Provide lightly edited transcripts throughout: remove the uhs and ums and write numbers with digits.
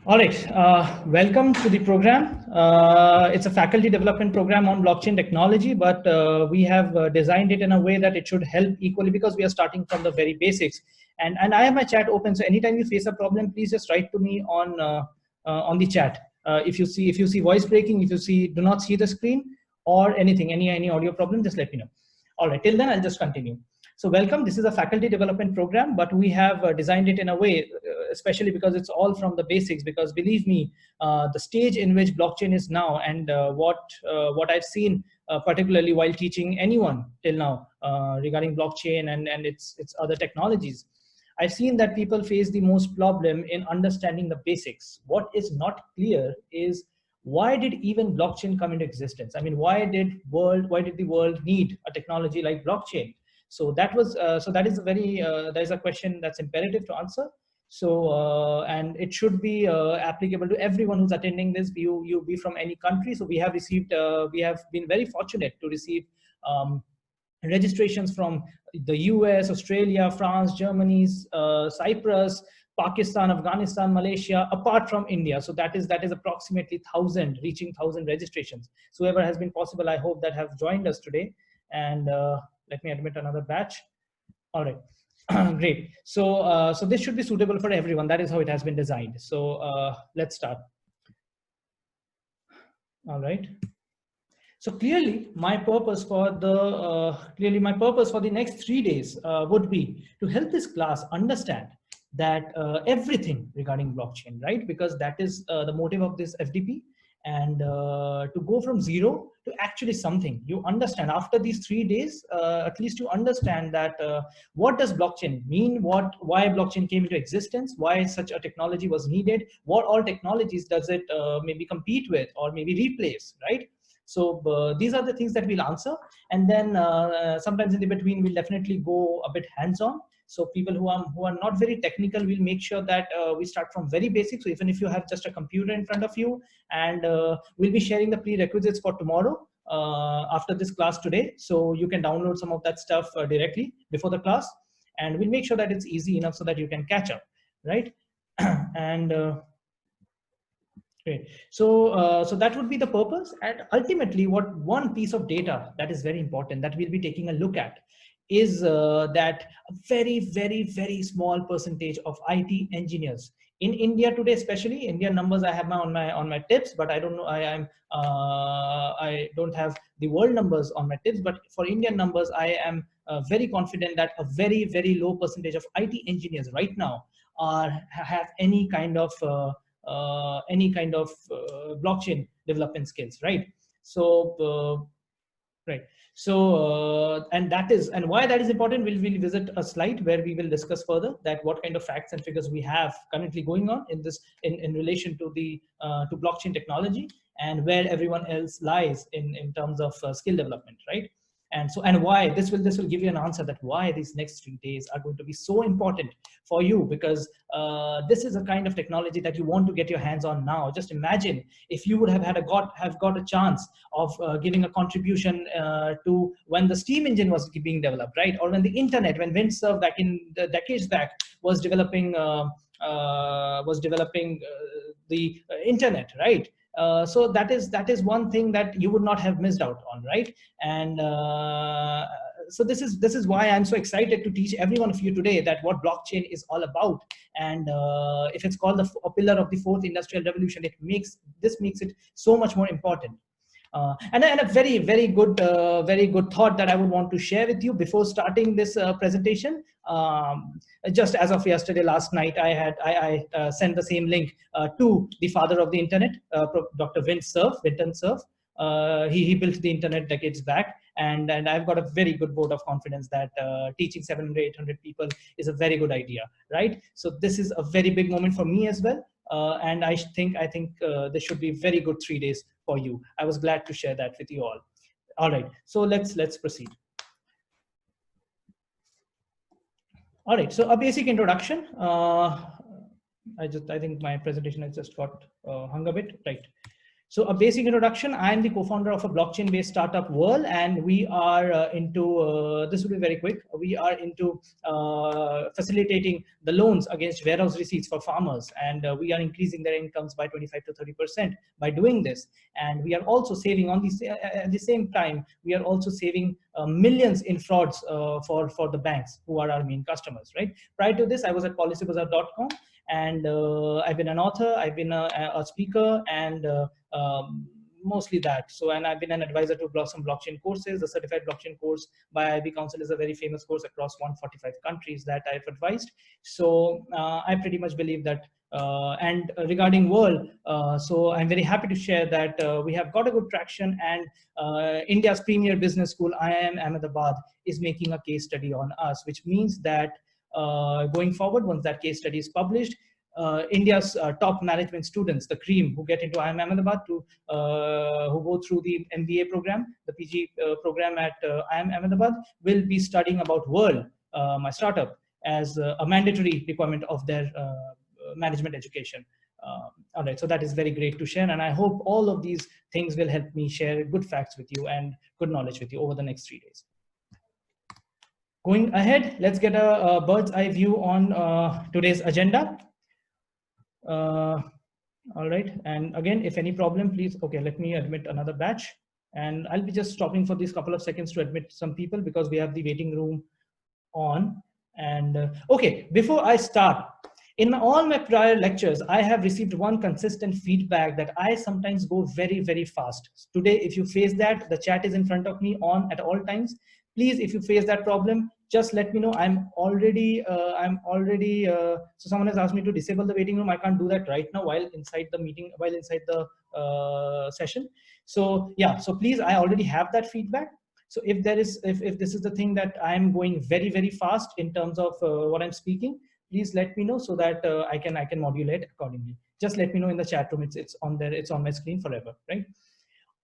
All right, welcome to the program. It's a faculty development program on blockchain technology, but we have designed it in a way that it should help equally because we are starting from the very basics. And I have my chat open, so anytime you face a problem, please just write to me on the chat. If you see voice breaking, if you see do not see the screen or anything, any audio problem, just let me know. All right, till then I'll just continue. So welcome, this is a faculty development program, but we have designed it in a way, especially because it's all from the basics, because believe me, the stage in which blockchain is now and what I've seen, particularly while teaching anyone till now regarding blockchain and its other technologies, I've seen that people face the most problem in understanding the basics. What is not clear is why did even blockchain come into existence? I mean, why did the world need a technology like blockchain? So that is a very that is a question that's imperative to answer. So and it should be applicable to everyone who's attending this. You be from any country. So we have been very fortunate to receive registrations from the US, Australia, France, Germany, Cyprus, Pakistan, Afghanistan, Malaysia, apart from India. So that is approximately 1,000, reaching 1,000 registrations. So whoever has been possible, I hope that have joined us today. And let me admit another batch. All right. Great. So so this should be suitable for everyone. That is how it has been designed. So let's start. All right. So clearly, my purpose for the next 3 days would be to help this class understand that everything regarding blockchain, right? Because that is the motive of this FDP, and to go from zero to actually something. You understand after these 3 days, at least you understand that what does blockchain mean, why blockchain came into existence, why such a technology was needed, what all technologies does it maybe compete with or maybe replace, right? So these are the things that we'll answer, and then sometimes in the between we'll definitely go a bit hands-on. So people who are not very technical, we'll make sure that we start from very basic. So even if you have just a computer in front of you, and we'll be sharing the prerequisites for tomorrow after this class today, so you can download some of that stuff directly before the class, and we'll make sure that it's easy enough so that you can catch up, right? And great. So, so that would be the purpose. And ultimately, what one piece of data that is very important that we'll be taking a look at is that a very small percentage of IT engineers in India today, especially Indian numbers, I have on my tips, but I don't know. I don't have the world numbers on my tips, but for Indian numbers, I am very confident that a very low percentage of IT engineers right now have any kind of blockchain development skills, right? So right. So and why that is important, we'll visit a slide where we will discuss further that what kind of facts and figures we have currently going on in this in relation to the to blockchain technology, and where everyone else lies in terms of skill development, right? And so, and why this will give you an answer that why these next 3 days are going to be so important for you, because this is a kind of technology that you want to get your hands on now. Just imagine if you would have got a chance of giving a contribution to when the steam engine was being developed, right? Or when the internet, when windsurf back in the decades back was developing the internet, right? So that is one thing that you would not have missed out on, right? And so this is why I'm so excited to teach every one of you today that what blockchain is all about. And if it's called a pillar of the fourth industrial revolution, this makes it so much more important. And a very good thought that I would want to share with you before starting this presentation. Just as of yesterday, last night, I sent the same link to the father of the internet, Dr. Vinton Cerf. He built the internet decades back, and I've got a very good vote of confidence that teaching 700, 800 people is a very good idea, right? So this is a very big moment for me as well. And I think this should be very good 3 days for you. I was glad to share that with you all. All right, so let's proceed. All right, so a basic introduction. I think my presentation has just got hung a bit, right? So a basic introduction, I am the co-founder of a blockchain-based startup, Whirl, and we are this will be very quick. We are into facilitating the loans against warehouse receipts for farmers, and we are increasing their incomes by 25 to 30% by doing this. And we are also saving on the, at the same time, we are also saving millions in frauds for the banks who are our main customers, right? Prior to this, I was at policybazaar.com, and I've been an author, I've been a speaker, and mostly that. So, and I've been an advisor to some blockchain courses. The certified blockchain course by IB Council is a very famous course across 145 countries that I've advised. So I pretty much believe that. And regarding Whirl, so I'm very happy to share that we have got a good traction, and India's premier business school, IIM Ahmedabad, is making a case study on us, which means that going forward, once that case study is published, India's top management students, the cream who get into IIM Ahmedabad to who go through the MBA program, the PG program at IIM Ahmedabad, will be studying about Whirl, my startup, as a mandatory requirement of their management education. All right, so that is very great to share, and I hope all of these things will help me share good facts with you and good knowledge with you over the next 3 days. Going ahead, let's get a bird's eye view on today's agenda. All right, and again, if any problem, please, okay, let me admit another batch, and I'll be just stopping for these couple of seconds to admit some people because we have the waiting room on. And okay, before I start, in all my prior lectures, I have received one consistent feedback that I sometimes go very, very fast. Today, if you face that, the chat is in front of me on at all times. Please, if you face that problem, just let me know. I'm already, so someone has asked me to disable the waiting room. I can't do that right now while inside the meeting, while inside the session. So yeah, so please, I already have that feedback. So if there is, if this is the thing that I'm going very, very fast in terms of what I'm speaking, please let me know so that I can modulate accordingly. Just let me know in the chat room. It's on there. It's on my screen forever, right?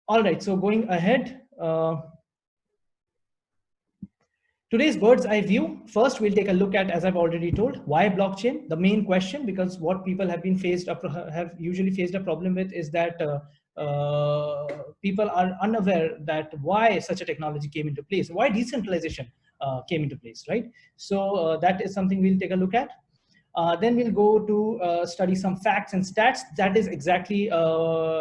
All right. So going ahead, today's bird's eye view. First, we'll take a look at, as I've already told, why blockchain. The main question, because what people have usually faced a problem with is that people are unaware that why such a technology came into place, why decentralization came into place, right? So that is something we'll take a look at. Then we'll go to study some facts and stats that is exactly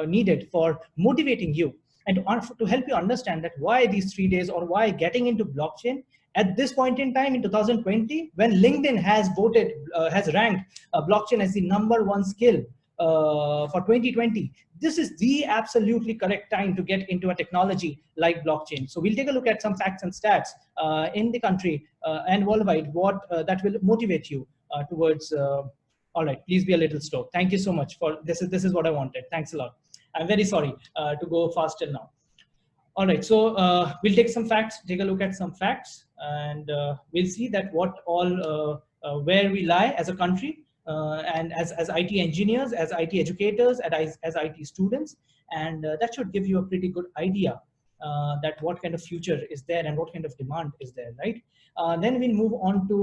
needed for motivating you and to help you understand that why these 3 days or why getting into blockchain at this point in time in 2020, when LinkedIn has voted, has ranked blockchain as the #1 skill for 2020, this is the absolutely correct time to get into a technology like blockchain. So we'll take a look at some facts and stats in the country and worldwide, what that will motivate you towards. All right, please be a little slow. Thank you so much for this. This is what I wanted. Thanks a lot. I'm very sorry to go faster now. All right, so we'll take some facts, take a look at some facts, and we'll see that what all, where we lie as a country, and as IT engineers, as IT educators, as IT students, and that should give you a pretty good idea that what kind of future is there and what kind of demand is there, right? Then we'll move on to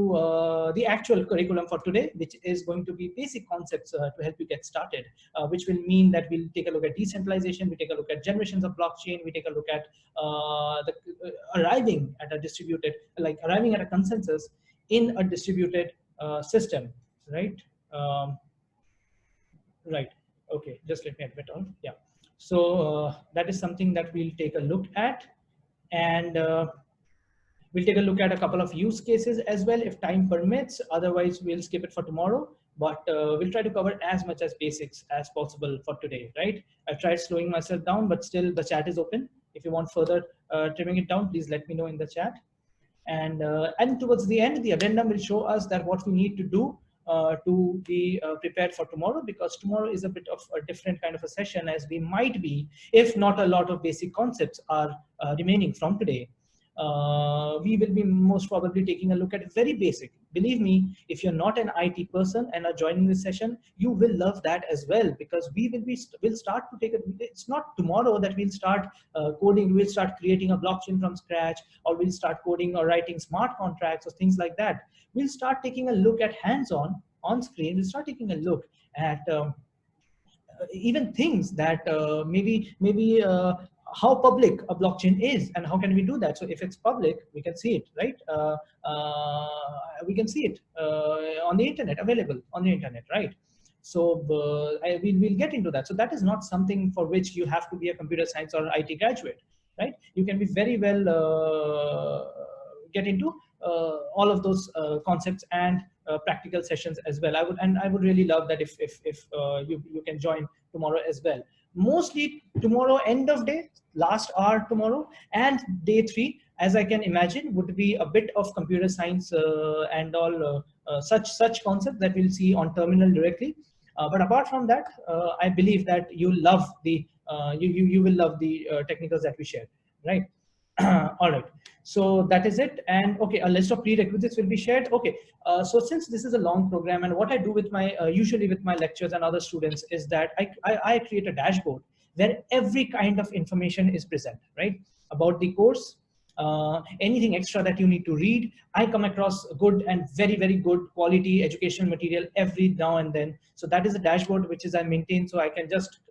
the actual curriculum for today, which is going to be basic concepts to help you get started, which will mean that we'll take a look at decentralization, we take a look at generations of blockchain, we take a look at arriving at a distributed, like arriving at a consensus in a distributed system, right? Right, okay, just let me admit on, yeah. So that is something that we'll take a look at, and we'll take a look at a couple of use cases as well if time permits. Otherwise, we'll skip it for tomorrow, but we'll try to cover as much as basics as possible for today, right? I've tried slowing myself down, but still the chat is open. If you want further trimming it down, please let me know in the chat. And towards the end, the addendum will show us that what we need to do to be prepared for tomorrow, because tomorrow is a bit of a different kind of a session, as we might be, if not a lot of basic concepts are remaining from today. We will be most probably taking a look at very basic. Believe me, if you're not an IT person and are joining this session, you will love that as well, because we'll start to take it's not tomorrow that we'll start coding, we'll start creating a blockchain from scratch, or we'll start coding or writing smart contracts or things like that. We'll start taking a look at hands-on, on screen, we'll start taking a look at even things that maybe how public a blockchain is and how can we do that. So if it's public, we can see it, right? We can see it on the internet, available on the internet, right? So we'll get into that. So that is not something for which you have to be a computer science or IT graduate, right? You can be very well get into all of those concepts and practical sessions as well. I would really love that if you can join tomorrow as well. Mostly tomorrow, end of day, last hour tomorrow, and day 3, as I can imagine, would be a bit of computer science and all such concepts that we'll see on terminal directly. But apart from that, I believe that you love the you will love the technicals that we share, right? All right. So that is it. And okay, a list of prerequisites will be shared. Okay. So since this is a long program, and what I do with my usually with my lectures and other students is that I create a dashboard where every kind of information is present, right? About the course, anything extra that you need to read. I come across good and very good quality educational material every now and then. So that is a dashboard which is I maintain, so I can just